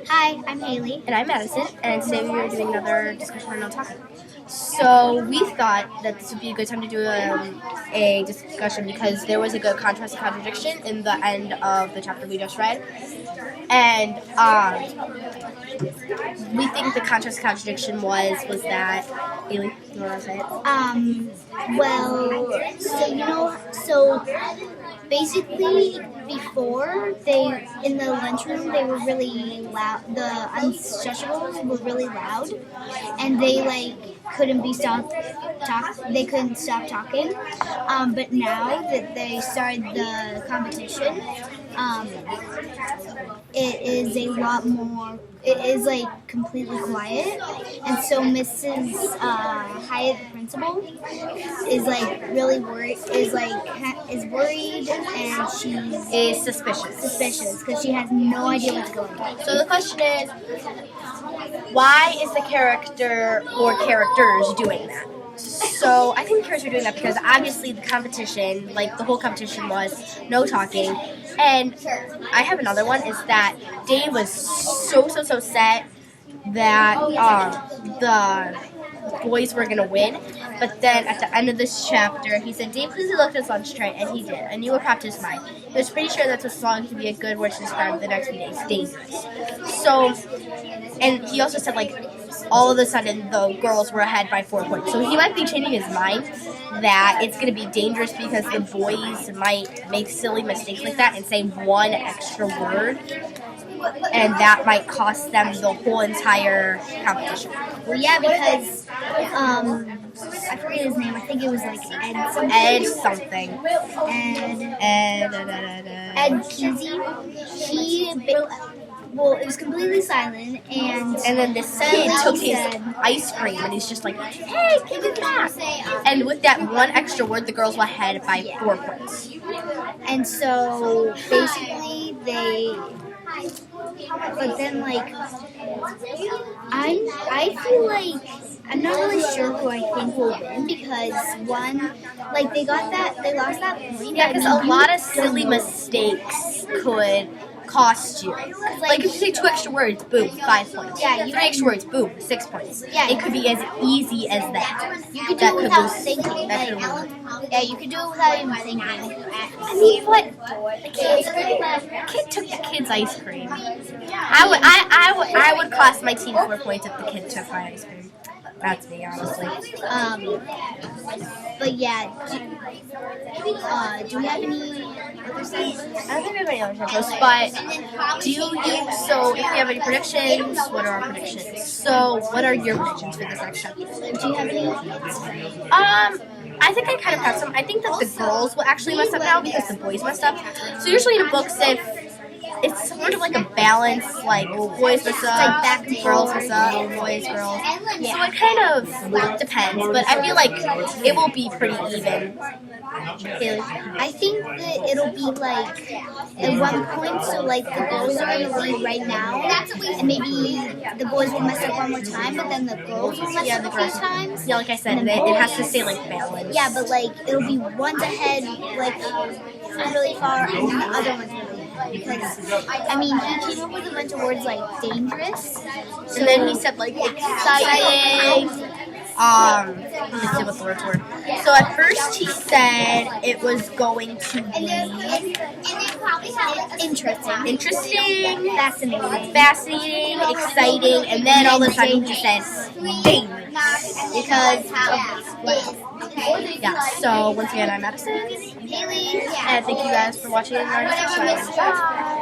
Hi, I'm Haley. And I'm Madison, and today we are doing another discussion on no talking. So we thought that this would be a good time to do a discussion because there was a good contrast and contradiction in the end of the chapter we just read. And we think the contrast and contradiction was that, Haley, you want to say it? So basically before in the lunchroom they were really loud. The unshushtables were really loud, and they couldn't be stopped. They couldn't stop talking. But now that they started the competition, it is a lot more. It is completely quiet, and so Mrs. Hyatt, the principal, is really worried. Is worried, and Is suspicious because she has no idea what's going on. So the question is, why is the character or characters doing that? So I think the characters are doing that because obviously the competition, the whole competition was no talking. And I have another one, is that Dave was so set that the boys were going to win. But then at the end of this chapter, he said, Dave please looked at his lunch tray, and he did. And you were propped his mind. He was pretty sure that this song could be a good word to describe the next few days. Dangerous. So, and he also said, all of a sudden the girls were ahead by 4 points. So he might be changing his mind that it's going to be dangerous because the boys might make silly mistakes like that and say one extra word, and that might cost them the whole entire competition. Well, yeah, because I forget his name. I think it was Ed something. Ed Kesey. It was completely silent, and then this kid took his ice cream, and he's just like, hey, give it back. And with that one extra word, the girls were ahead by 4 points. And so basically but then I feel I'm not really sure who I think will win, because one, they lost that point. Yeah, because a lot of silly mistakes could cost you. If you say 2 extra words, boom, 5 points. Yeah, 3 extra words, boom, 6 points. Yeah, it could be as easy as that. You could do it without thinking. Yeah, you could do it without even thinking. I mean, what? The kid took the kid's ice cream. I would cost my team 4 points if the kid took my ice cream. That's me, honestly. But yeah, do we have any other signposts? I don't think we have any other signposts, but so if you have any predictions, what are our predictions? So, what are your predictions for this next chapter? Do you have any? I think I kind of have some. I think that the girls will actually mess up now because the boys messed up. So usually in books, it's sort of like a balance, boys mess up, back and girls forth. mess up, boys, girls. So it kind of depends, but I feel like it will be pretty even. I think that it'll be at one point, so the girls are in the lead right now, and maybe the boys will mess up one more time, but then the girls will mess up a few times. Yeah, like I said, it has to stay balanced. Yeah, but it'll be one's ahead really far, and then the other one's really ahead. Because he came up with a bunch of words like dangerous, and then he said exciting. Let's see what the words were. So at first he said it was going to be interesting, fascinating, exciting, and then all of a sudden he said dangerous. Because so once again, I'm Madison, Haley, and thank you guys for watching our discussion. Bye.